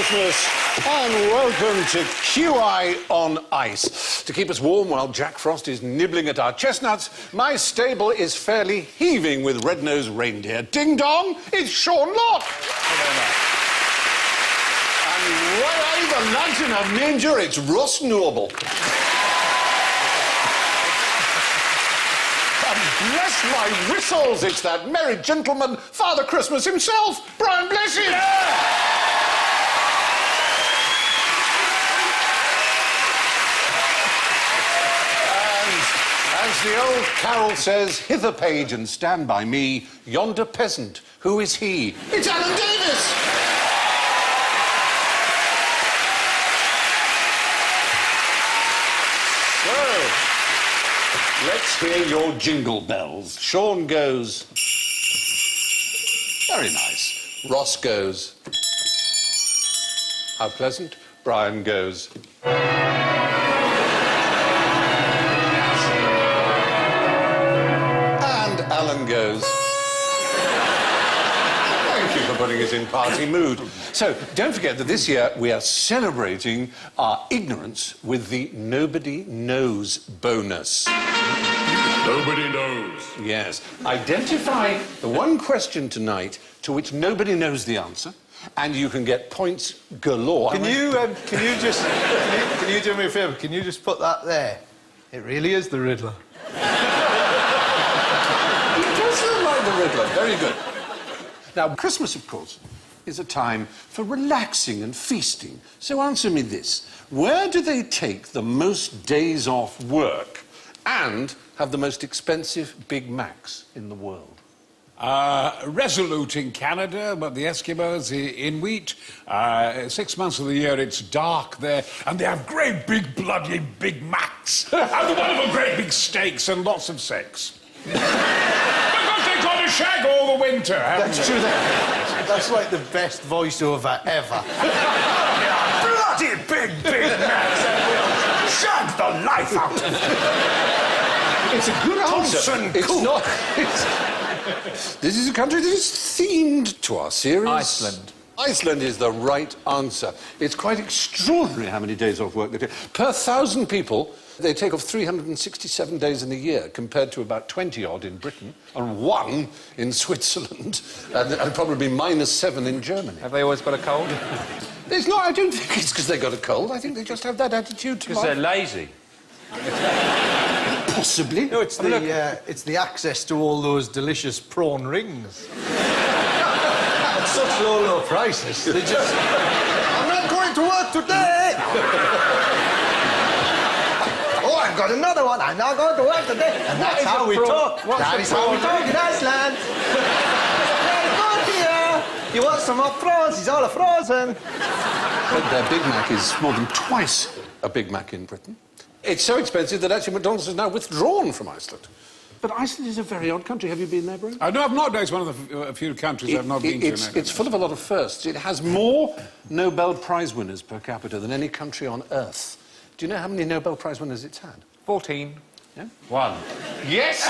Christmas and welcome to QI on Ice. To keep us warm while Jack Frost is nibbling at our chestnuts, my stable is fairly heaving with red-nosed reindeer. Ding dong, it's Sean Locke. And right over Lantern of Ninja, it's Ross Noble. Bless my whistles, it's that merry gentleman, Father Christmas himself, Brian Blessing! Yeah! And as the old carol says, hither page and stand by me, yonder peasant, who is he? It's Alan Davis! Let's hear your jingle bells. Sean goes... Very nice. Ross goes... How pleasant. Brian goes... And Alan goes... Thank you for putting us in party mood. So, don't forget that this year we are celebrating our ignorance with the Nobody Knows bonus. Nobody knows. Yes. Identify the one question tonight to which nobody knows the answer, and you can get points galore. Can you do me a favour? Can you just put that there? It really is the Riddler. It does look like the Riddler. Very good. Now, Christmas, of course, is a time for relaxing and feasting. So answer me this. Where do they take the most days off work and have the most expensive Big Macs in the world? Resolute in Canada, but the Eskimos in wheat. 6 months of the year it's dark there, and they have great big bloody Big Macs. And the wonderful great big steaks and lots of sex. Because they got to shag all the winter, haven't That's they? true. That's like the best voiceover ever. Bloody big Macs, and we'll shag the life out of them. It's a good answer. It's not... This is a country that is themed to our series. Iceland. Iceland is the right answer. It's quite extraordinary how many days off work they take. Per 1,000 people, they take off 367 days in a year, compared to about 20-odd in Britain, and 1 in Switzerland, and probably -7 in Germany. Have they always got a cold? It's not, I don't think it's because they got a cold. I think they just have that attitude to Because they're lazy. Possibly. No, it's the access to all those delicious prawn rings. At such low prices. They just... I'm not going to work today! Oh, I've got another one. I'm not going to work today. And that's how we talk. That is how we talk in Iceland. Very good here. You want some more prawns? He's all frozen. But their Big Mac is more than twice a Big Mac in Britain. It's so expensive that actually McDonald's has now withdrawn from Iceland. But Iceland is a very odd country. Have you been there, Brian? No, I've not. It's one of the few countries I've not been to. It's full of a lot of firsts. It has more Nobel Prize winners per capita than any country on Earth. Do you know how many Nobel Prize winners it's had? 14. Yeah? 1. Yes!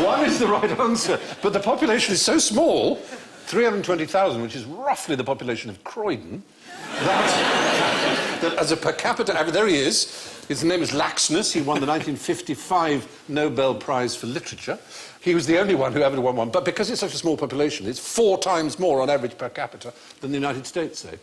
1 is the right answer. But the population is so small, 320,000, which is roughly the population of Croydon, that as a per capita average... There he is. His name is Laxness. He won the 1955 Nobel Prize for Literature. He was the only one who ever won one. But because it's such a small population, it's 4 times more on average per capita than the United States, say.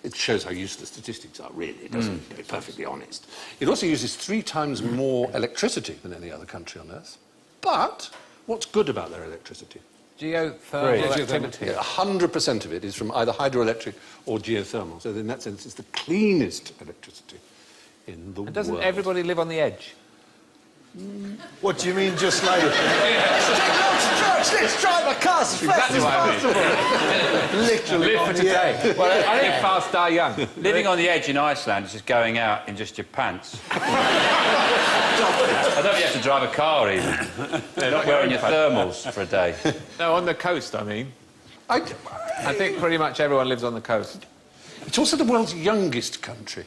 It shows how useless statistics are, really, doesn't it? To be perfectly honest. It also uses 3 times more electricity than any other country on Earth. But what's good about their electricity? Geothermal activity. Yeah, 100% of it is from either hydroelectric or geothermal. So in that sense, it's the cleanest electricity in the world. Doesn't everybody live on the edge? What do you mean, just like... Let's take lots of drugs, let's drive our cars as fast as possible. Literally Live for today. Well, I think fast, die young. Living on the edge in Iceland is just going out in just your pants. I don't think you have to drive a car, even. You're not wearing your thermals for a day. No, on the coast, I mean. I think pretty much everyone lives on the coast. It's also the world's youngest country.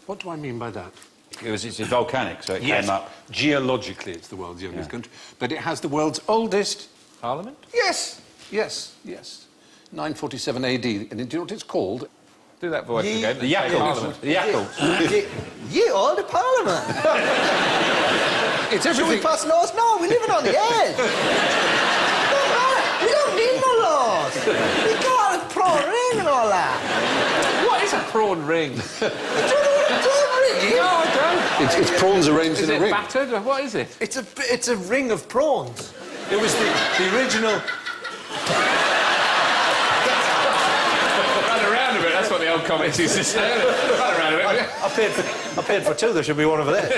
What do I mean by that? It's volcanic, so it came up. Geologically, it's the world's youngest country. But it has the world's oldest... Parliament? Yes. 947 AD. And do you know what it's called? Do that voice again. The Yakult. The Yakult. Ye all the Parliament. It's Should we everything. pass laws? No, we're living on the edge. We don't need no laws. We got a prawn ring and all that. What is a prawn ring? Do you know what a prawn ring is? No, I don't. It's prawns arranged Is in a it ring. battered? Or what is it? It's a ring of prawns. It was the original... Run around a bit, that's what the old comics used to say. Run around a bit. I paid for two, there should be one over there.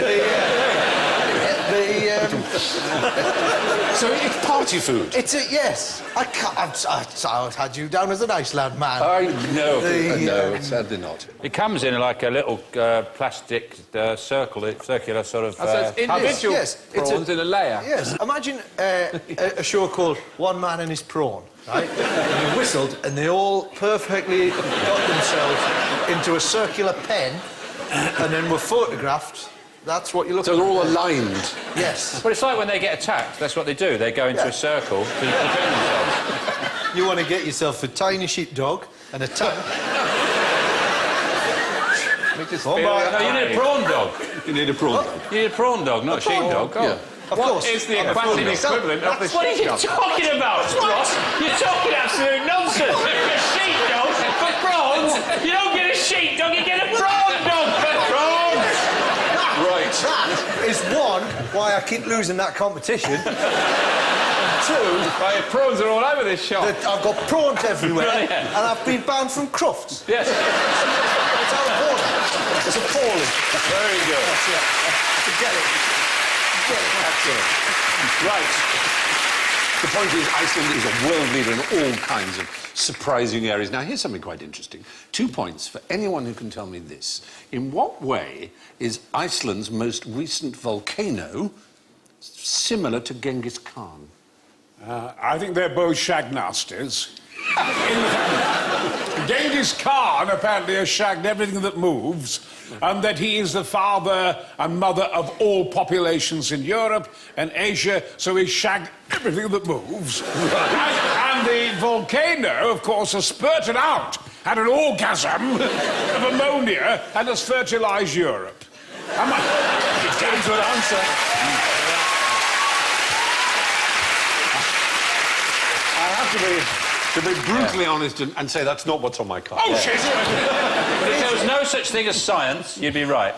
So it's party food. It's a... Yes. I had you down as an Iceland man. I know. The, No, sadly not. It comes in like a little plastic circular sort of... So it's individual yes, it's prawns in a layer. Yes. Imagine a show called One Man and His Prawn, right? And you whistled, and they all perfectly got themselves into a circular pen, and then were photographed. That's what you look So they're all aligned. Yes. But it's like when they get attacked, that's what they do. They go into a circle to defend themselves. You want to get yourself a tiny sheepdog and a tank. We just Oh, feel my- it. No, you need a prawn dog. You need a prawn dog. You need a prawn dog, not a sheepdog. Yeah. Of What course. is the I'm a aquatic prawn dog. equivalent of the What are you sheepdog? talking about, Ross? You're talking absolute nonsense. A sheepdog for prawns? You don't get a sheepdog, you get a prawn dog for prawns. Right. That is one, why I keep losing that competition. And two, Right, prawns are all over this shop. that I've got prawns everywhere, Right. and I've been banned from Crufts. Yes. It's appalling. It's appalling. Very good. Forget it. Right. The point is, Iceland is a world leader in all kinds of surprising areas. Now, here's something quite interesting. 2 points for anyone who can tell me this. In what way is Iceland's most recent volcano similar to Genghis Khan? I think they're both shag nasties. Genghis Khan apparently has shagged everything that moves, and that he is the father and mother of all populations in Europe and Asia, so he shagged everything that moves. And the volcano, of course, has spurted out, had an orgasm of ammonia, and has fertilised Europe. That's an answer. I have to be brutally honest and say that's not what's on my card. Oh, shit! If there was no such thing as science, you'd be right.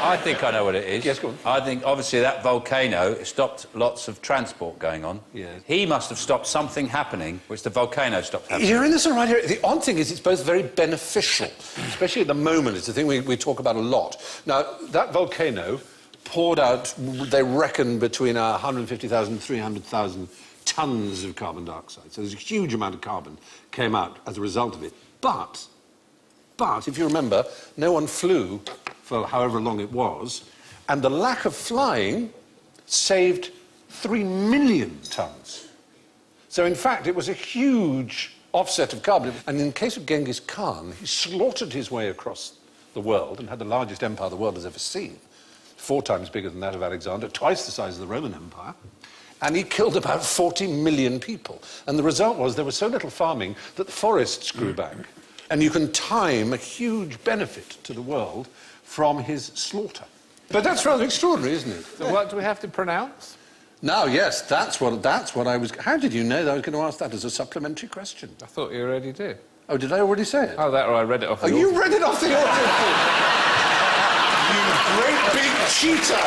I think I know what it is. Yes, go on. I think, obviously, that volcano stopped lots of transport going on. Yes. He must have stopped something happening, which the volcano stopped happening. You're in this right here. The odd thing is it's both very beneficial, especially at the moment. It's a thing we talk about a lot. Now, that volcano poured out, they reckon, between 150,000 and 300,000 tons of carbon dioxide. So there's a huge amount of carbon came out as a result of it. But, if you remember, no one flew for however long it was, and the lack of flying saved 3 million tons. So, in fact, it was a huge offset of carbon. And in the case of Genghis Khan, he slaughtered his way across the world and had the largest empire the world has ever seen. 4 times bigger than that of Alexander, twice the size of the Roman Empire. And he killed about 40 million people. And the result was there was so little farming that the forests grew back. And you can time a huge benefit to the world from his slaughter. But that's rather extraordinary, isn't it? So what do we have to pronounce? Now, yes, that's what I was... How did you know that I was going to ask that as a supplementary question? I thought you already did. Oh, did I already say it? Oh, that or I read it off the Oh, you author. read it off the author. You great big cheater.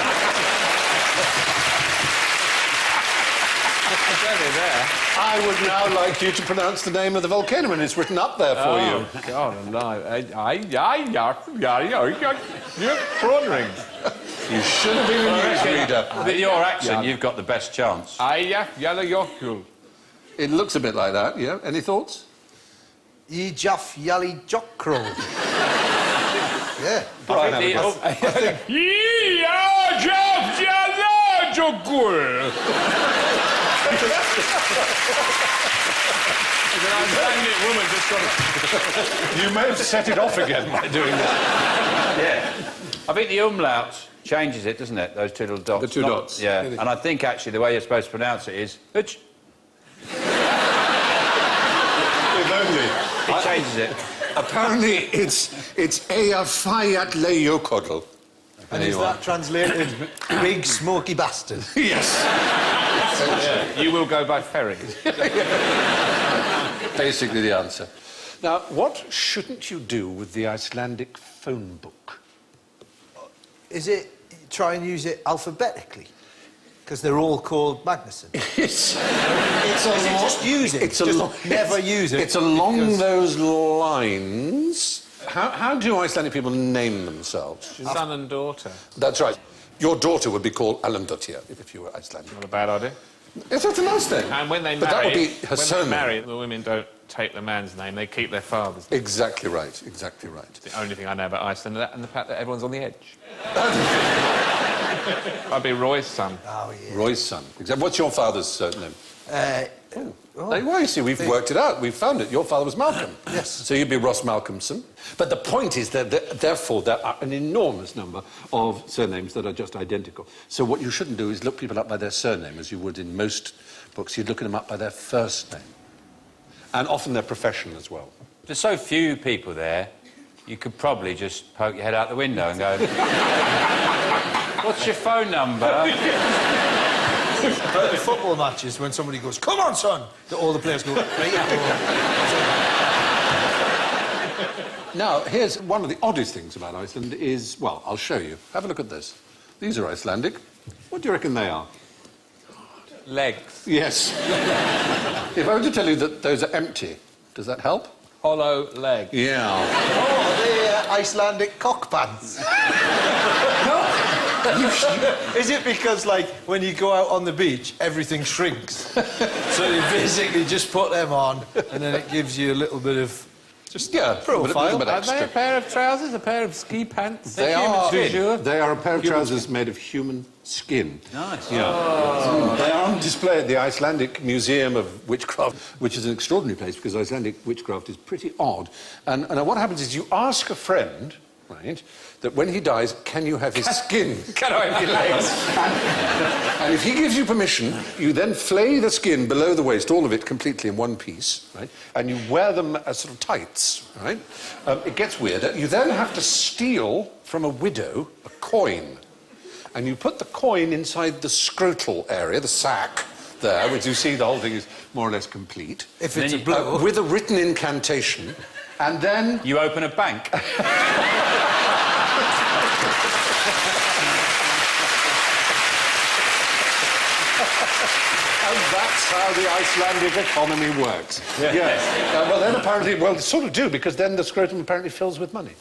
There. I would now like you to pronounce the name of the volcano, and it's written up there for you. Oh, God, no. Prawn rings. You should have been a newsreader. With your accent, you've got the best chance. It looks a bit like that, yeah? Any thoughts? Ye Jaff Yally Jockcrow. Yeah. Brian, have a guess. You may have set it off again by doing that. Yeah. I think the umlaut changes it, doesn't it? Those 2 little dots. The 2 dots. Yeah. And I think, actually, the way you're supposed to pronounce it is... Hutch. If only. it changes it. Apparently, it's Eyjafjallajökull. Leiokodl. And is that translated big smoky bastard? Yes. You will go by ferry. Basically the answer. Now, what shouldn't you do with the Icelandic phone book? Is it try and use it alphabetically? Because they're all called Magnuson. It's Just use it. Never use it. It's along those lines. How do Icelandic people name themselves? Son and daughter. That's right. Your daughter would be called Alandotir if you were Icelandic. Not a bad idea. Yes, that's a nice thing. And when they But marry, that would be her when surname. they marry, the women don't take the man's name; they keep their father's name. Exactly right. Exactly right. The only thing I know about Iceland, and the fact that everyone's on the edge. I'd be Roy's son. Oh, yeah. Roy's son. What's your father's surname? Well, you see, we've worked it out. We've found it. Your father was Malcolm. Yes. So you'd be Ross Malcolmson. But the point is that, therefore, there are an enormous number of surnames that are just identical. So what you shouldn't do is look people up by their surname, as you would in most books. You'd look them up by their first name. And often their profession as well. There's so few people there, you could probably just poke your head out the window and go, what's your phone number? But the football matches, when somebody goes, "Come on, son," that all the players go, Now, here's one of the oddest things about Iceland is, well, I'll show you. Have a look at this. These are Icelandic. What do you reckon they are? Legs. Yes. If I were to tell you that those are empty, does that help? Hollow leg. Yeah. "Oh, they're Icelandic cock pants." Is it because, like, when you go out on the beach, everything shrinks? So you basically just put them on, and then it gives you a little bit of profile. Bit Are extra. they a pair of trousers, a pair of ski pants? They Human are. skin. They are a pair of trousers made of human skin. Nice. Yeah. They are on display at the Icelandic Museum of Witchcraft, which is an extraordinary place because Icelandic witchcraft is pretty odd. And what happens is you ask a friend, right, that when he dies, can you have his skin? Can I have your legs? And if he gives you permission, you then flay the skin below the waist, all of it completely in one piece, right? And you wear them as sort of tights, right? It gets weirder. You then have to steal from a widow a coin. And you put the coin inside the scrotal area, the sac there, which you see the whole thing is more or less complete. If it's a blow. With a written incantation. And then... You open a bank. And that's how the Icelandic economy works. Yes. Well, then apparently, well, sort of do, because then the scrotum apparently fills with money.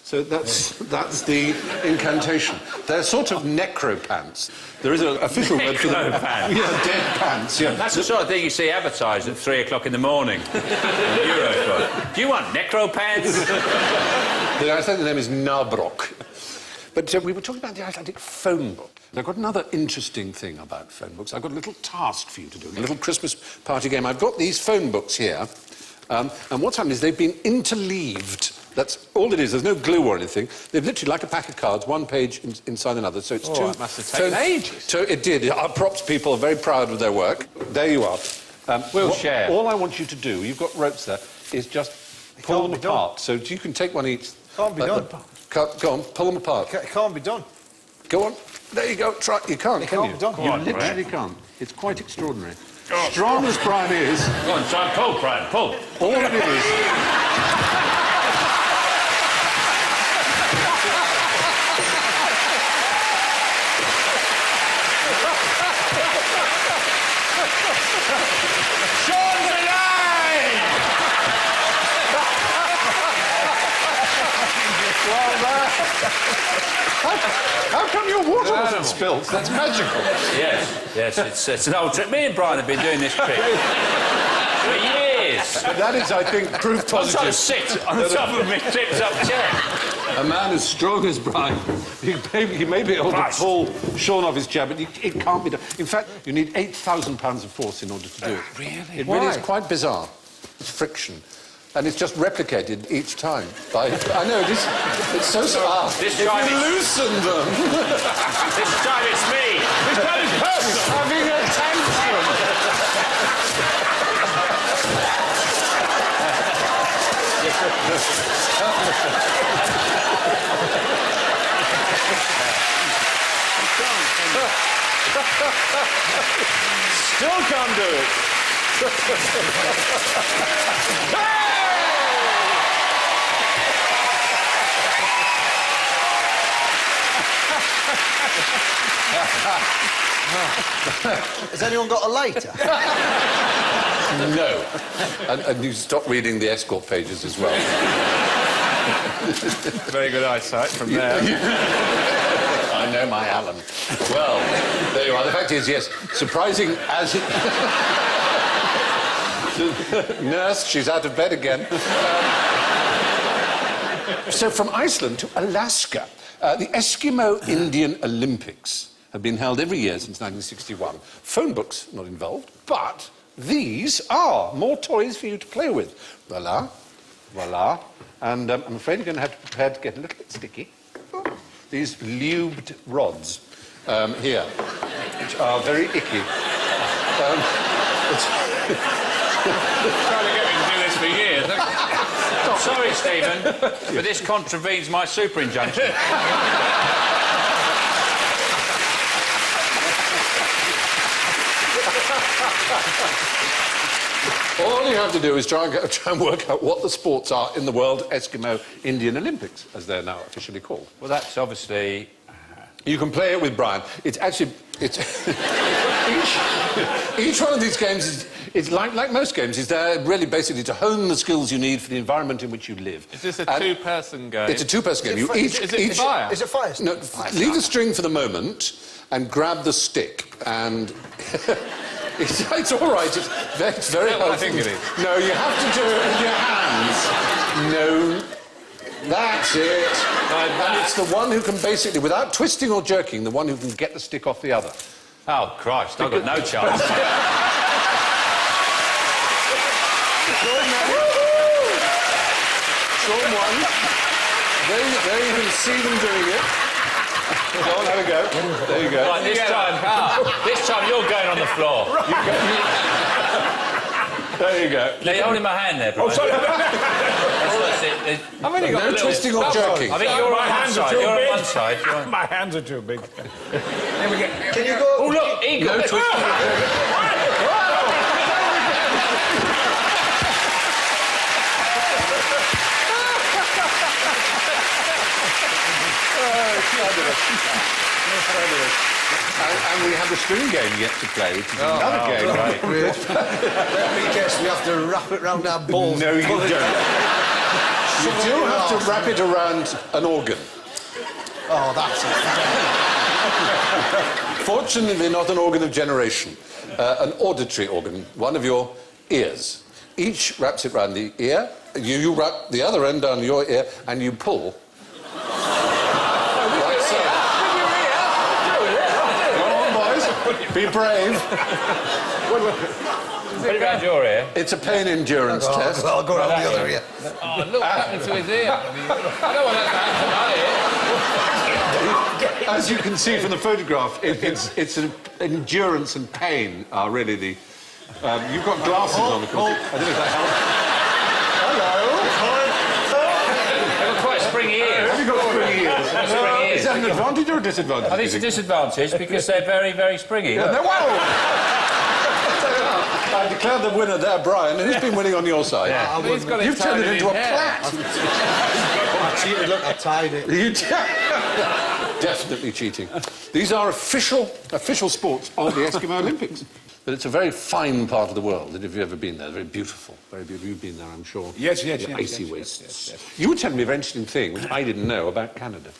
So that's the incantation. They're sort of necropants. There is an official word for them. Necropants. Yeah, dead pants, yeah. That's the sort of thing you see advertised at 3 o'clock in the morning. Eurosport. Do you want necro pants? The Icelandic name is Nabrok. But we were talking about the Icelandic phone book. I've got another interesting thing about phone books. I've got a little task for you to do, a little Christmas party game. I've got these phone books here, and what's happened is they've been interleaved. That's all it is. There's no glue or anything. They've literally, like a pack of cards, one page inside another. So it's two... It must have taken ages. So it did. Our props people are very proud of their work. There you are. We'll share. All I want you to do, you've got ropes there, is just pull them apart. So you can take one each. Can't be done. Go on, pull them apart. It can't be done. Go on. There you go. Try. You can't, can can't you? be done. You on, literally can't. It's quite extraordinary. Strong as Brian is, Go on, try and pull, Brian, pull. all it is... How come your water wasn't spilt? That's magical. Yes, it's an old trick. Me and Brian have been doing this trick for years. But that is, I think, proof I'm trying to positive. sit on the top of my tipped-up chair. A man as strong as Brian, he may be able to pull Sean off his chair, but it can't be done. In fact, you need £8,000 of force in order to do it. Really? It really is quite bizarre. It's friction. And it's just replicated each time. I know, it's so sad. This If time you it's- loosen them... This time it's me. This time it's personal. having a tantrum. Still can't do it. Has anyone got a lighter? No. And you stop reading the escort pages as well. Very good eyesight from there. I know my Alan. Well, there you are. The fact is, yes, surprising as it... Nurse, she's out of bed again. So from Iceland to Alaska, the Eskimo Indian Olympics have been held every year since 1961. Phone books not involved, but these are more toys for you to play with. Voila, voila. And I'm afraid you're going to have to prepare to get a little bit sticky. These lubed rods here, which are very icky. Trying to get me to do this for years. I'm sorry, Stephen, but this contravenes my super injunction. All you have to do is try and work out what the sports are in the World Eskimo Indian Olympics, as they're now officially called. Well, that's obviously... You can play it with Brian. It's actually... It's each one of these games is... It's like most games, is there really basically to hone the skills you need for the environment in which you live. Is this a two-person game? It's a two-person game. Is it fire? Is it fire? No, leave the string for the moment and grab the stick and... It's all right. It's very helpful. I think it is. No, you have to do it with your hands. No. That's it. And it's the one who can basically, without twisting or jerking, the one who can get the stick off the other. Oh, Christ, I've got no chance. Sean won. There you can see them doing it. Go on, have a go. There you go. Right, this time you're going on the floor. There you go. Now, you're holding my hand there, Brian. Oh, sorry. That's it. I've only got a No little twisting or jerking. I think you're on one side. You're on one side. My hands are too big. There we go. Can you go... Oh, look, eagle. No twisting or jerking. And we have the string game yet to play, which is another game. Right. Let me guess, we have to wrap it round our balls. No, you don't. You do have to wrap it around an organ. Oh, that's it. Fortunately, not an organ of generation. An auditory organ, one of your ears. Each wraps it round the ear. You wrap the other end down your ear, and you pull. Like so. Go on, boys. Be brave. Put it around your ear. It's a pain endurance test. I'll go around the other ear. Oh, look what happened to his ear. I don't want that to happen to my ear. As you can see from the photograph, it's an endurance and pain are really the... you've got glasses on, of course. I don't know if that helps. They've got quite springy ears. Have you got springy ears? Springy ears. Is that an advantage or a disadvantage? I think it's a disadvantage because they're very, very springy. No, whoa! I declare the winner there, Brian. Who's been winning on your side? Yeah. He's got it You've turned tied it in into a his hair. plait. I cheated, look, I tied it. You definitely cheating. These are official sports of the Eskimo Olympics. But it's a very fine part of the world. That if you've ever been there, very beautiful. Very beautiful. You've been there, I'm sure. Yes. Icy wastes. You were telling me a very interesting thing, which I didn't know, about Canada.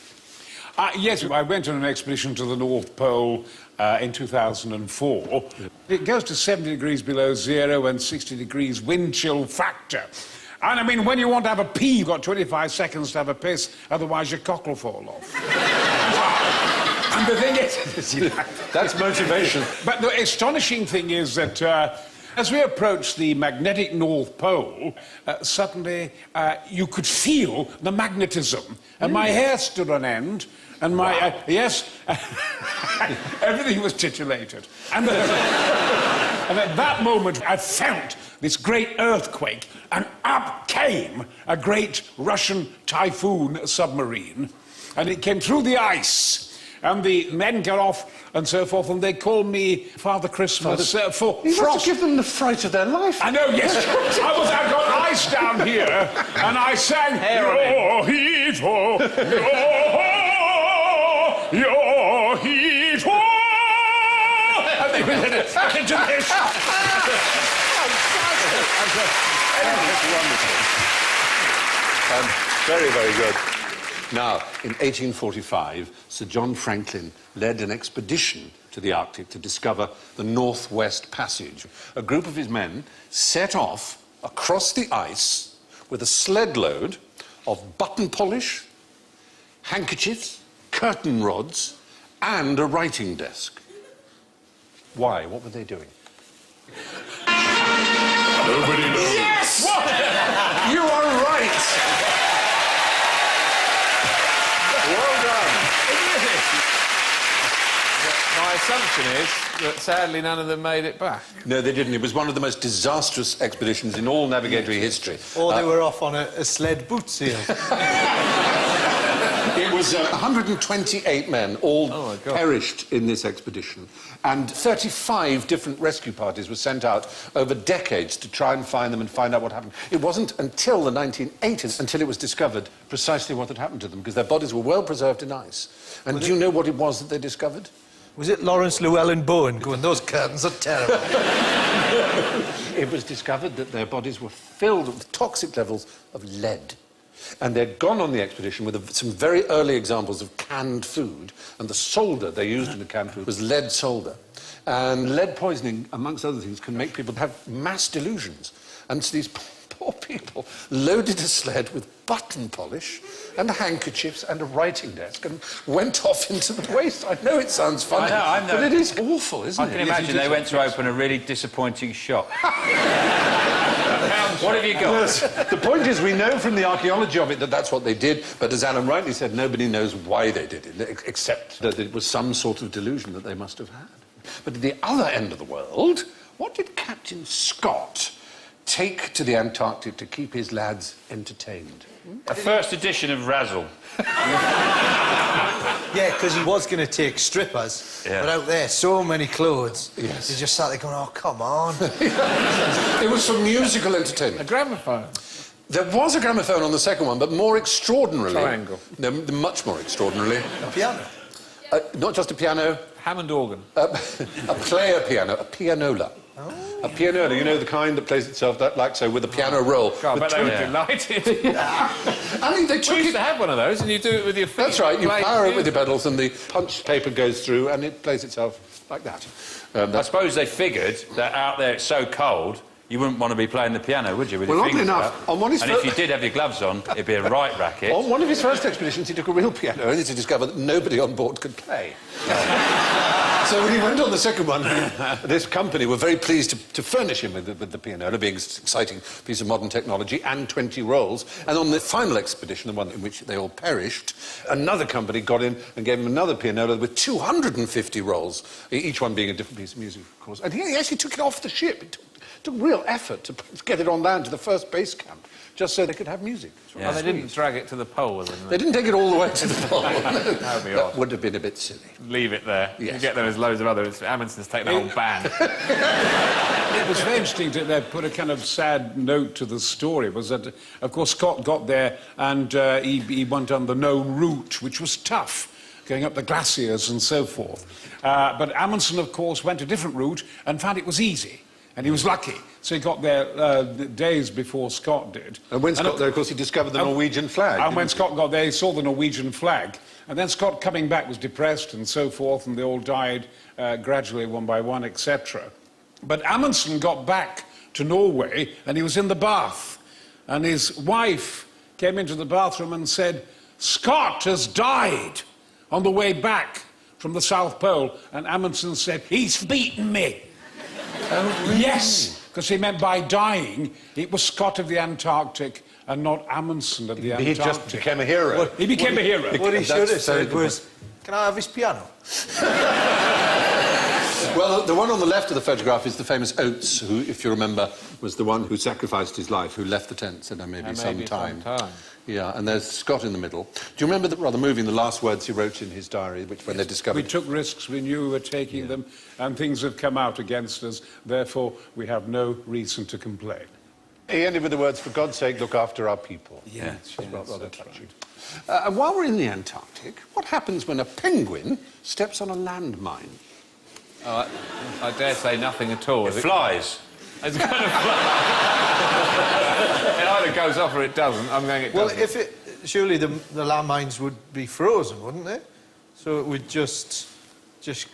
Yes, I went on an expedition to the North Pole in 2004. It goes to 70 degrees below zero and 60 degrees wind chill factor. And I mean, when you want to have a pee, you've got 25 seconds to have a piss, otherwise your cock will fall off. And the thing is... That's motivation. But the astonishing thing is that as we approached the magnetic North Pole, suddenly you could feel the magnetism. And my hair stood on end, and my... yes, everything was titillated. And at that moment, I felt this great earthquake, and up came a great Russian Typhoon submarine, and it came through the ice. and the men get off and so forth, and they call me Father Christmas for You frost. must give them the fright of their life. I know, yes. I've got ice down here, and I sang Your heat, oh, your heat, oh. And they went back into this. Very, very good. Now, in 1845, Sir John Franklin led an expedition to the Arctic to discover the Northwest Passage. A group of his men set off across the ice with a sled load of button polish, handkerchiefs, curtain rods, and a writing desk. Why? What were they doing? Nobody knows. Yes! You are right! Well done. My assumption is that sadly none of them made it back. No, they didn't. It was one of the most disastrous expeditions in all navigatory history. Or they were off on a sled boot seal. It was 128 men, all perished in this expedition. And 35 different rescue parties were sent out over decades to try and find them and find out what happened. It wasn't until the 1980s until it was discovered precisely what had happened to them, because their bodies were well preserved in ice. And do you know what it was that they discovered? Was it Lawrence Llewellyn Bowen going, those curtains are terrible? It was discovered that their bodies were filled with toxic levels of lead. And they'd gone on the expedition with some very early examples of canned food, and the solder they used in the canned food was lead solder. And lead poisoning, amongst other things, can make people have mass delusions. And so these poor people loaded a sled with button polish and handkerchiefs and a writing desk and went off into the waste. I know it sounds funny, I know. but it is awful, isn't it? I can imagine they went to open a really disappointing shop. What have you got? Yes. The point is, we know from the archaeology of it that that's what they did, but as Alan rightly said, nobody knows why they did it, except that it was some sort of delusion that they must have had. But at the other end of the world, what did Captain Scott take to the Antarctic to keep his lads entertained? A first edition of Razzle. Yeah, because he was going to take strippers, but out there, so many clothes. Yes. He just sat there going, oh, come on. It was for musical entertainment. A gramophone. There was a gramophone on the second one, but more extraordinarily... Triangle. No, much more extraordinarily. A piano. Not just a piano. Hammond organ. A player piano, a pianola. Oh. A pianola, you know, the kind that plays itself like so, with a piano roll. God, I bet they were delighted. I mean, they took We used it... to have one of those, and you do it with your feet. That's right, you Play power it with music. your pedals and the punched paper goes through and it plays itself like that. I suppose they figured that out there it's so cold, you wouldn't want to be playing the piano, would you, with your Well, oddly fingers enough, out? on one of his And if you did have your gloves on, it'd be a right racket. On one of his first expeditions, he took a real piano only to discover that nobody on board could play. So when he went on the second one, this company were very pleased to furnish him with the pianola, being an exciting piece of modern technology, and 20 rolls. And on the final expedition, the one in which they all perished, another company got in and gave him another pianola with 250 rolls, each one being a different piece of music, of course. And he actually took it off the ship. It took real effort to get it on land to the first base camp, just so they could have music. Oh, they didn't drag it to the pole with them. They didn't take it all the way to the pole. That would be odd. That would have been a bit silly. Leave it there. Yes. You get there as loads of others. Amundsen's taken the whole band. It was very interesting to put a kind of sad note to the story, was that, of course, Scott got there and he went on the known route, which was tough, going up the glaciers and so forth. But Amundsen, of course, went a different route and found it was easy. And he was lucky, so he got there days before Scott did. And when Scott there, of course, he discovered the Norwegian flag. And when Scott got there, he saw the Norwegian flag. And then Scott, coming back, was depressed and so forth, and they all died gradually, one by one, etc. But Amundsen got back to Norway, and he was in the bath. And his wife came into the bathroom and said, Scott has died on the way back from the South Pole. And Amundsen said, he's beaten me. Oh, really? Yes, because he meant by dying, it was Scott of the Antarctic and not Amundsen of the Antarctic. He just became a hero. Well, he became a hero. What he should have That's very said good was, can I have his piano? Well, Well, the one on the left of the photograph is the famous Oates, who, if you remember, was the one who sacrificed his life, who left the tent, said, maybe some time. Yeah, and there's Scott in the middle. Do you remember the rather moving, the last words he wrote in his diary, which when they discovered... We took risks, we knew we were taking them, and things have come out against us. Therefore, we have no reason to complain. He ended with the words, for God's sake, look after our people. Yes, Rather touching. And while we're in the Antarctic, what happens when a penguin steps on a landmine? I dare say nothing at all. It flies. It's going to fly. It either goes off or it doesn't. I'm going it doesn't. Well, if it... Surely the landmines would be frozen, wouldn't they? So it would just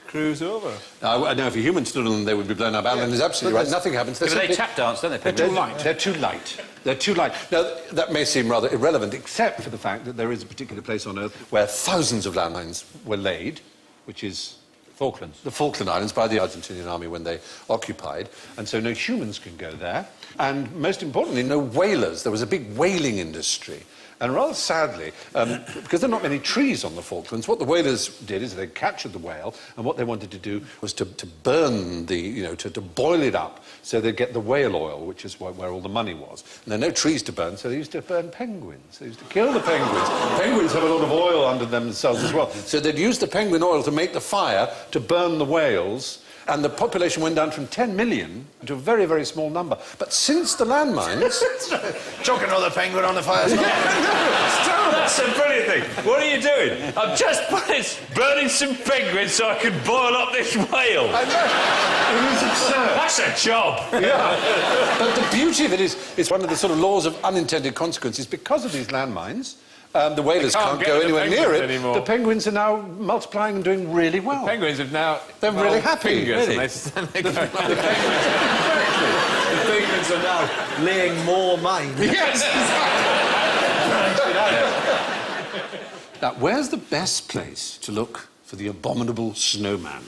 cruise over. I know if a human stood on them, they would be blown up. Alan is absolutely right. Nothing happens. They tap dance, don't they? They're too light. They're too light. They're too light. Now, that may seem rather irrelevant, except for the fact that there is a particular place on Earth where thousands of landmines were laid, which is... Falklands. The Falkland Islands by the Argentinian army when they occupied, and so no humans can go there. And most importantly, no whalers. There was a big whaling industry. And rather sadly, because there are not many trees on the Falklands, what the whalers did is they captured the whale, and what they wanted to do was to burn to boil it up so they'd get the whale oil, which is where all the money was. And there are no trees to burn, so they used to burn penguins. They used to kill the penguins. Penguins have a lot of oil under themselves as well. So they'd use the penguin oil to make the fire to burn the whales. And the population went down from 10 million to a very, very small number. But since the landmines... Chuck another penguin on the fire. That's a brilliant thing. What are you doing? I'm just burning some penguins so I can boil up this whale. I know. It is absurd. That's a job. Yeah. But the beauty of it is, it's one of the sort of laws of unintended consequences. Because of these landmines, the whalers can't go anywhere near it. Anymore. The penguins are now multiplying and doing really well. The penguins have now... They're really happy. Really. The penguins are now laying more mines. Yes, exactly. Now, where's the best place to look for the abominable snowman?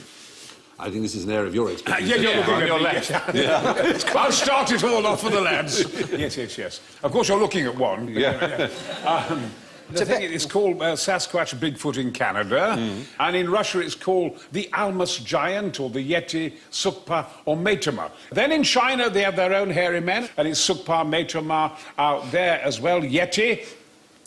I think this is an area of your expertise. You're looking on your at left. I'll start it all off for the lads. Yes. Of course, you're looking at one. Yeah. The thing is called Sasquatch Bigfoot in Canada, and in Russia it's called the Almas giant, or the Yeti, Sukpa, or Metama. Then in China they have their own hairy men, and it's Sukpa, Metama out there as well, Yeti.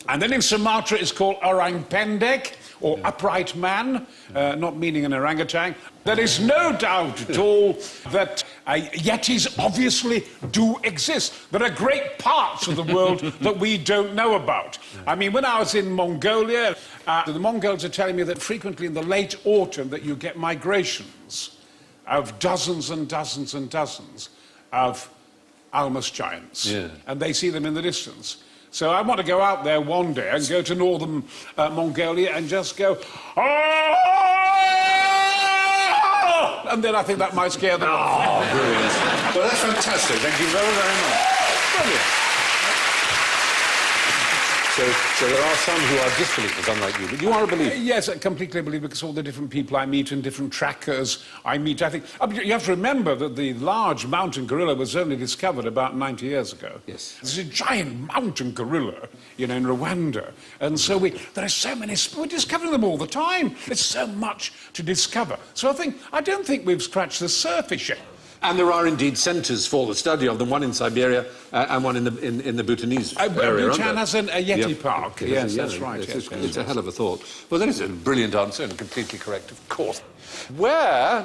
And then in Sumatra it's called Orang Pendek, or upright man, not meaning an orangutan. There is no doubt at all that Yetis obviously do exist. There are great parts of the world that we don't know about. I mean, when I was in Mongolia, the Mongols are telling me that frequently in the late autumn that you get migrations of dozens and dozens and dozens of Almas giants. Yeah. And they see them in the distance. So I want to go out there one day and go to northern Mongolia and just go, oh! And then I think that might scare them off. Oh, brilliant. Well, that's fantastic. Thank you very, very much. Brilliant. So there are some who are disbelievers, unlike you, but you are a believer. Yes, I completely believe, because all the different people I meet and different trackers I meet, I think... you have to remember that the large mountain gorilla was only discovered about 90 years ago. Yes. There's a giant mountain gorilla, in Rwanda. And so there are so many... We're discovering them all the time. There's so much to discover. So I don't think we've scratched the surface yet. And there are indeed centres for the study of them, one in Siberia and one in the Bhutanese area. Bhutan has a Yeti park. Yes, that's right. It's a hell of a thought. Well, that is a brilliant answer and completely correct, of course. Where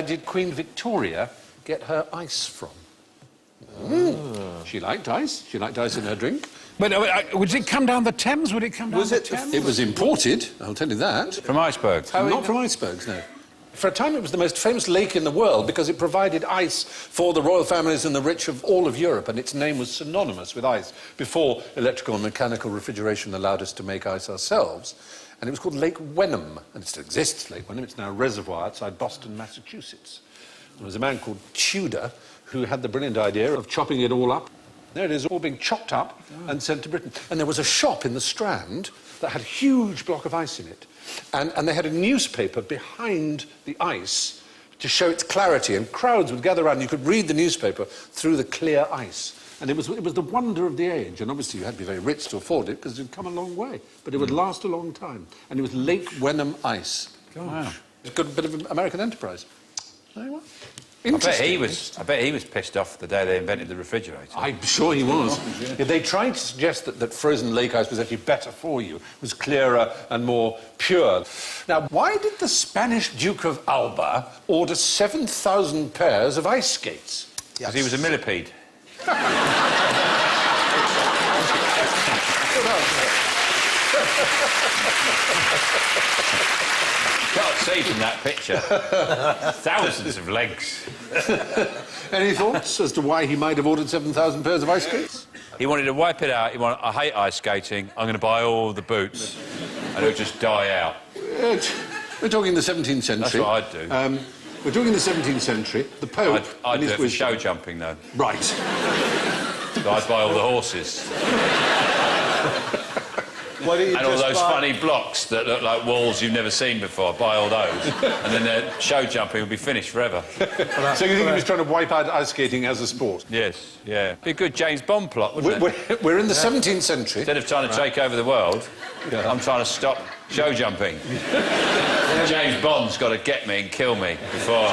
did Queen Victoria get her ice from? She liked ice. She liked ice in her drink. But would it come down the Thames? Would it come down the Thames? It was imported, I'll tell you that. From icebergs? Not from icebergs, no. For a time, it was the most famous lake in the world because it provided ice for the royal families and the rich of all of Europe, and its name was synonymous with ice before electrical and mechanical refrigeration allowed us to make ice ourselves. And it was called Lake Wenham, and it still exists, Lake Wenham. It's now a reservoir outside Boston, Massachusetts. There was a man called Tudor who had the brilliant idea of chopping it all up. There it is, all being chopped up and sent to Britain. And there was a shop in the Strand that had a huge block of ice in it. And they had a newspaper behind the ice to show its clarity, and crowds would gather around. You could read the newspaper through the clear ice. And it was the wonder of the age. And obviously you had to be very rich to afford it because it had come a long way. But it would last a long time. And it was Lake Wenham ice. Wow. It's got a bit of American enterprise. I bet he was pissed off the day they invented the refrigerator. I'm sure he was. Yeah, they tried to suggest that frozen lake ice was actually better for you, was clearer and more pure. Now, why did the Spanish Duke of Alba order 7,000 pairs of ice skates? Because he was a millipede. Can't see from that picture. Thousands of legs. Any thoughts as to why he might have ordered 7,000 pairs of ice skates? He wanted to wipe it out. He wanted, I hate ice skating. I'm going to buy all the boots, and it'll just die out. We're talking the 17th century. That's what I'd do. We're talking the 17th century. The Pope... I'd do it for show jumping, though. Right. So I'd buy all the horses. Why don't you And all just those funny blocks that look like walls you've never seen before. Buy all those. And then the show jumping will be finished forever. So you think he was trying to wipe out ice skating as a sport? Yes, yeah. Be a good James Bond plot, wouldn't it? We're in the 17th century. Instead of trying to take over the world, I'm trying to stop show jumping. James Bond's got to get me and kill me before...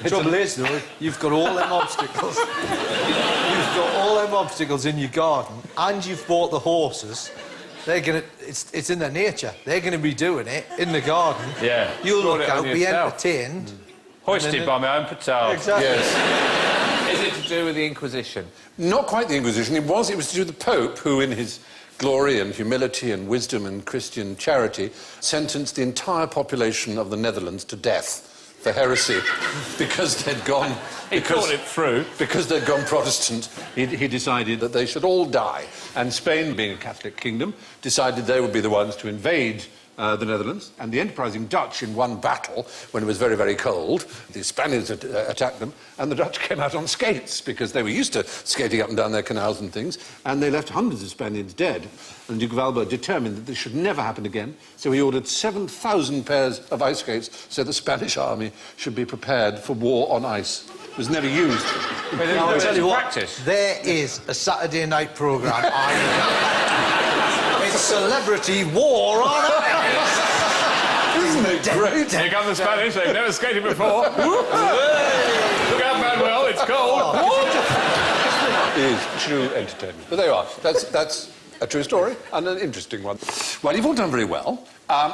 The trouble is, though, you've got all them obstacles. You've got all them obstacles in your garden, and you've bought the horses. They're gonna... It's in their nature. They're gonna be doing it in the garden. Yeah. You'll Brought look it on out, be yourself. entertained. Hoisted by my own petard. Exactly. Yes. Is it to do with the Inquisition? Not quite the Inquisition. It was to do with the Pope, who, in his glory and humility and wisdom and Christian charity, sentenced the entire population of the Netherlands to death for heresy because they'd gone... He thought it through. Because they'd gone Protestant, he decided that they should all die. And Spain, being a Catholic kingdom, decided they would be the ones to invade the Netherlands. And the enterprising Dutch, in one battle, when it was very, very cold, the Spaniards attacked them, and the Dutch came out on skates because they were used to skating up and down their canals and things, and they left hundreds of Spaniards dead. And Duke of Alba determined that this should never happen again, so he ordered 7,000 pairs of ice skates so the Spanish army should be prepared for war on ice. It was never used. Now, I'll tell you what, Practice. there is a Saturday night programme. It's Celebrity War on Ice. Isn't it great? Here come the Spanish. They've never skated before. Look out, Manuel. It's cold. It is true entertainment. But there you are. That's a true story and an interesting one. Well, you've all done very well.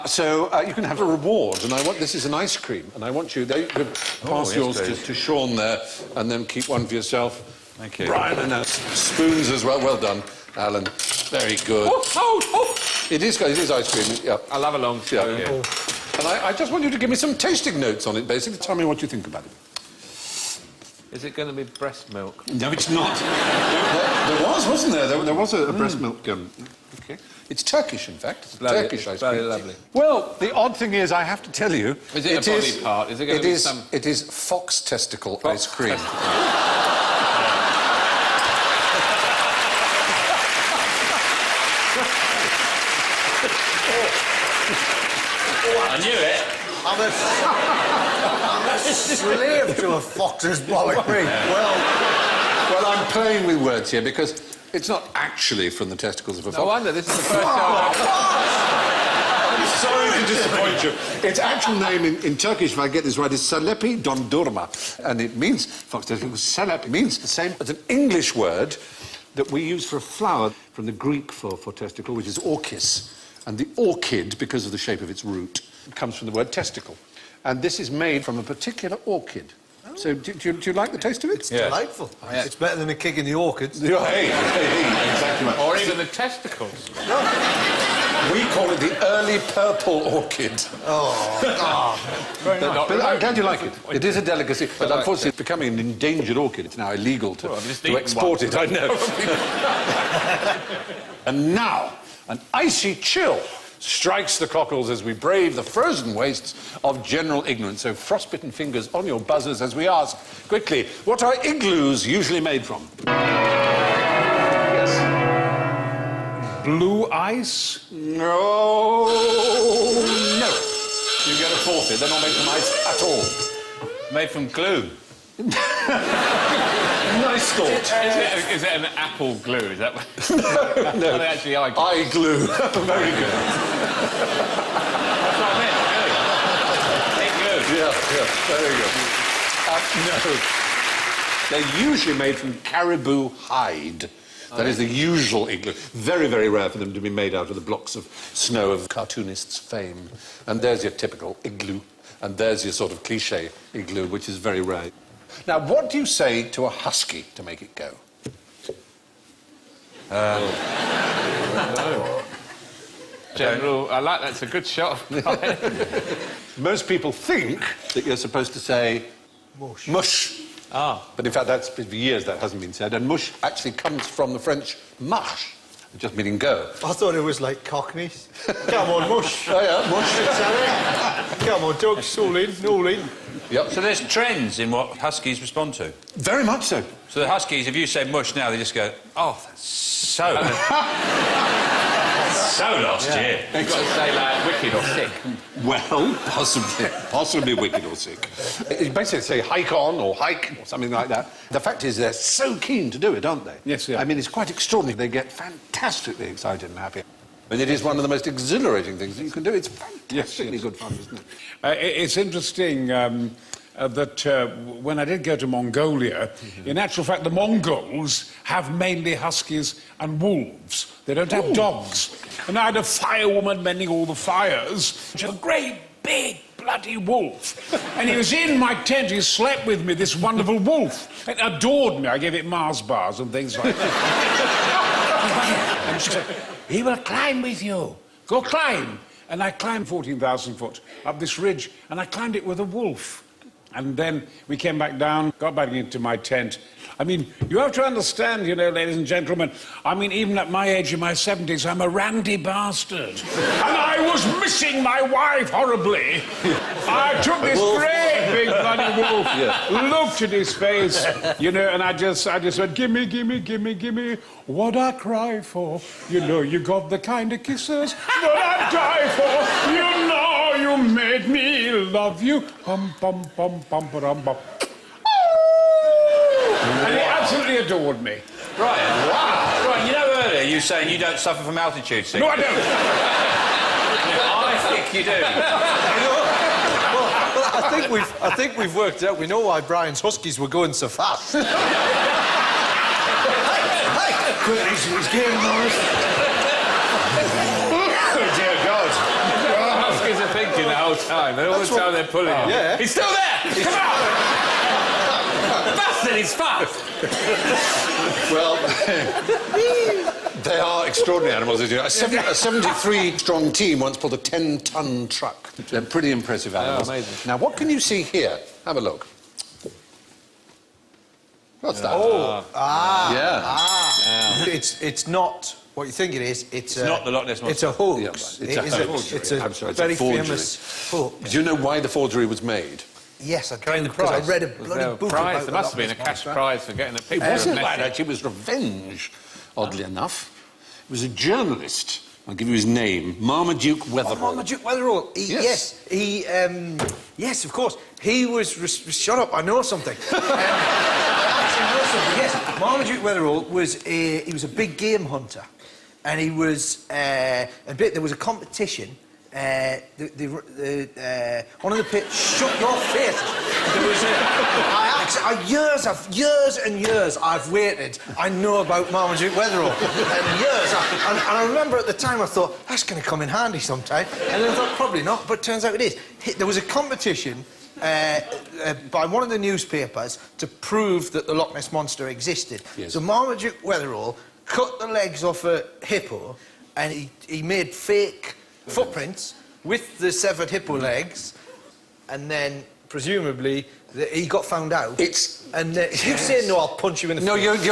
So you can have a reward, and this is an ice cream, and I want you could pass yours to Sean there, and then keep one for yourself. Thank you. Brian, and spoons as well. Well done, Alan. Very good. It is ice cream. Yeah. I love a long spoon. Yeah. And I just want you to give me some tasting notes on it. Basically, tell me what you think about it. Is it going to be breast milk? No, it's not. There was, wasn't there? There was a breast milk. Okay. It's Turkish, in fact. It's Lovely. Turkish ice It's very cream. lovely. Well, the odd thing is, I have to tell you... Is it a body part? Is it going to be some... It is fox testicle ice cream. I knew it. I'm a slave to a fox's bollock cream. Well, I'm playing with words here because it's not actually from the testicles of a No fox. wonder, this is the first time... I'm sorry to disappoint you. Its actual name in Turkish, if I get this right, is Salepi Dondurma. And it means, fox testicle, Salep, it means the same as an English word that we use for a flower from the Greek for testicle, which is orchis. And the orchid, because of the shape of its root, comes from the word testicle. And this is made from a particular orchid. So, do you like the taste of it? It's delightful. Yeah. It's better than a kick in the orchids. Hey, exactly right. Or even the testicles. We call it the early purple orchid. But I'm glad you like it. It is a delicacy, but unfortunately it's becoming an endangered orchid. It's now illegal to export it, I know. And now, an icy chill strikes the cockles as we brave the frozen wastes of general ignorance. So frostbitten fingers on your buzzers as we ask, quickly, what are igloos usually made from? Yes. Blue ice? No. No. You get a forfeit. They're not made from ice at all. Made from glue. Nice thought. Is it an apple glue? Is that what... No. Are they actually eye glue? Eye glue. Very good. That's what I meant, glue. Glue. Yeah, very good. No. They're usually made from caribou hide. That is the usual igloo. Very, very rare for them to be made out of the blocks of snow of cartoonists' fame. And there's your typical igloo. And there's your sort of cliché igloo, which is very rare. Now, what do you say to a husky to make it go? General, I like that's a good shot. Most people think that you're supposed to say... Mush. Mush. Ah. But in fact, that's for years that hasn't been said. And mush actually comes from the French mush, just meaning go. I thought it was like Cockneys. Come on, mush. Oh, yeah, mush. Come on, Doug, all in. Yep. So there's trends in what huskies respond to. Very much so. So the huskies, if you say mush now, they just go, oh, that's so... so last year. You've got to say, like, wicked or sick. Well, possibly wicked or sick. You basically say hike on or hike or something like that. The fact is they're so keen to do it, aren't they? Yes, yeah. I mean, it's quite extraordinary. They get fantastically excited and happy. And it is one of the most exhilarating things that you can do. It's fantastically good fun, isn't it? It's interesting that when I did go to Mongolia, in actual fact, the Mongols have mainly huskies and wolves. They don't have dogs. And I had a firewoman mending all the fires. She had a great, big, bloody wolf. And he was in my tent. He slept with me, this wonderful wolf. It adored me. I gave it Mars bars and things like that. And she said, he will climb with you. Go climb. And I climbed 14,000 foot up this ridge, and I climbed it with a wolf. And then we came back down, got back into my tent. I mean, you have to understand, you know, ladies and gentlemen, I mean, even at my age, in my 70s, I'm a randy bastard. And I was missing my wife horribly. I took this great big bloody wolf, looked at his face, you know, and I just went, gimme, gimme, gimme, gimme, what I cry for. You know, you got the kind of kisses that I die for. You know, you made me love you. Hum, bum, bum, bum, bum, bum. And he absolutely adored me. Right. Wow. Right, you know earlier you were saying you don't suffer from altitude sickness. No, I don't. I think you do. Well, I think we've worked out. We know why Brian's huskies were going so fast. Hey! Quick, he's getting Morris. Oh, dear God. Huskies are thinking the whole time. They're all the time they're pulling it. Yeah. He's still there! Come on! Bastard, he's fast! Well, they are extraordinary animals, as you know. A 73-strong team once pulled a 10-ton truck. They're pretty impressive animals. amazing. Now, what can you see here? Have a look. What's that? Oh, Yeah. It's not what you think it is. It's not the Loch Ness Monster. It's a hoax. Yeah, it's a forgery. It's a I'm sorry, it's very a forgery. famous hoax. Do you know why the forgery was made? Yes, I Getting do, the because I prize. read a Was bloody there a book prize? about There the must Loch have been a Ness cash Monster. prize for getting the It people. wasn't messy. that, actually. It was revenge, oddly enough. It was a journalist. I'll give you his name. Marmaduke Weatherall. Marmaduke Weatherall. Yes, yes, of course. He was... shut up, I know something. I actually know something, yes. Marmaduke Weatherall was he was a big game hunter. And he was... there was a competition. One of the pits... Shut your face! There was years and years I've waited. I know about Marmaduke Weatherall. And years. And I remember at the time I thought, that's going to come in handy sometime. And then I thought, probably not, but it turns out it is. There was a competition by one of the newspapers to prove that the Loch Ness Monster existed. Yes. So Marmaduke Weatherall cut the legs off a hippo and he made fake footprints with the severed hippo legs, and then presumably he got found out. You say no, I'll punch you in the face. No, you're really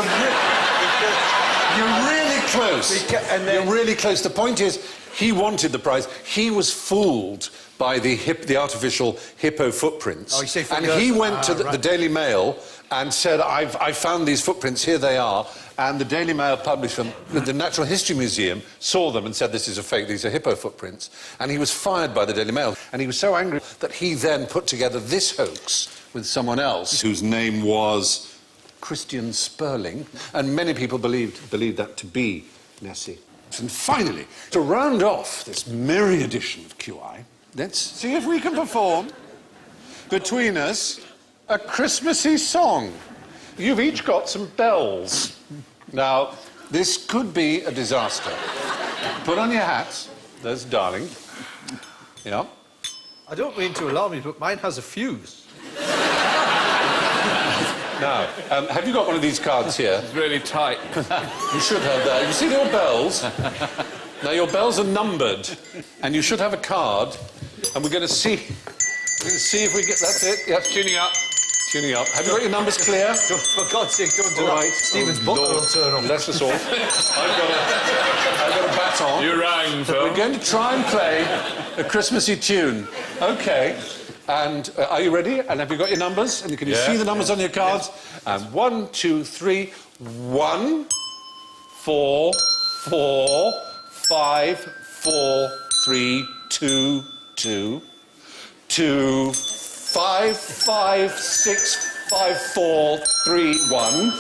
close. You're really close. The point is, he wanted the prize. He was fooled by the artificial hippo footprints. Oh, you say and he went to the Daily Mail and said, I found these footprints, here they are. And the Daily Mail published them. The Natural History Museum saw them and said, this is a fake, these are hippo footprints. And he was fired by the Daily Mail. And he was so angry that he then put together this hoax with someone else whose name was Christian Sperling. And many people believed that to be Nessie. And finally, to round off this merry edition of QI, let's see if we can perform between us a Christmassy song. You've each got some bells. Now, this could be a disaster. Put on your hats. There's darling. Yeah. I don't mean to alarm you, but mine has a fuse. Now, have you got one of these cards here? It's really tight. You should have that. You see your bells? Now, your bells are numbered, and you should have a card, and we're going to see if we get... That's it. Yep, tuning up. Tuning up. Have you got your numbers clear? For God's sake, don't do All that. right. Stephen's butler will turn up. Bless us all. I've got a baton. You rang, Phil. We're going to try and play a Christmassy tune. OK. And are you ready? And have you got your numbers? And can you see the numbers on your cards? Yes. And 1, 2, 3. 1, 4, 4, 5, 4, 3, 2, 2, 2, 5, 5, 6, 5, 4, 3, 1,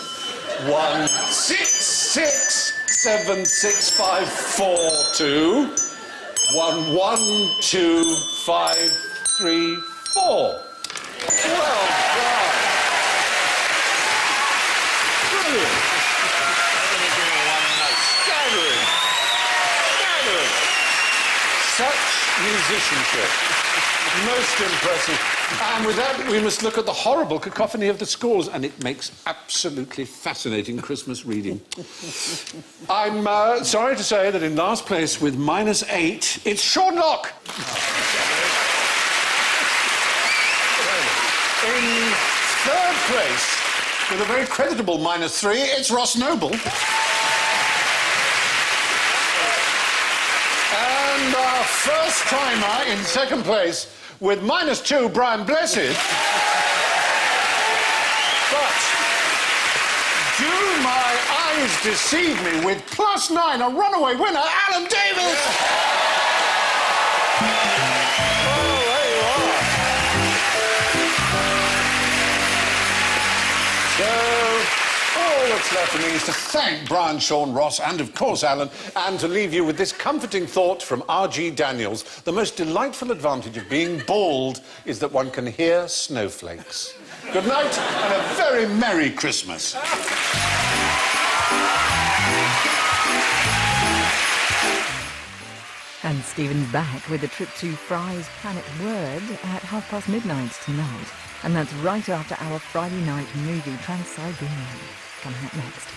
1, 6, 6, 7, 6, 5, 4, 2, 1, 1, 2, 5, 3, 4. Well done. Brilliant. Staggering. Staggering. Such musicianship. Most impressive. And with that, we must look at the horrible cacophony of the scores, and it makes absolutely fascinating Christmas reading. I'm sorry to say that in last place with -8, it's Sean Locke. In third place, with a very creditable -3, it's Ross Noble. And our first-timer in second place, with -2, Brian Blessed. But do my eyes deceive me, with +9, a runaway winner, Alan Davis! Oh, there you are. So, all that's left for me is to thank Brian, Sean, Ross, and of course Alan, and to leave you with this comforting thought from R.G. Daniels. The most delightful advantage of being bald is that one can hear snowflakes. Good night, and a very Merry Christmas. And Stephen's back with a trip to Fry's Planet Word at midnight tonight. And that's right after our Friday night movie, Trans-Siberian, coming up next.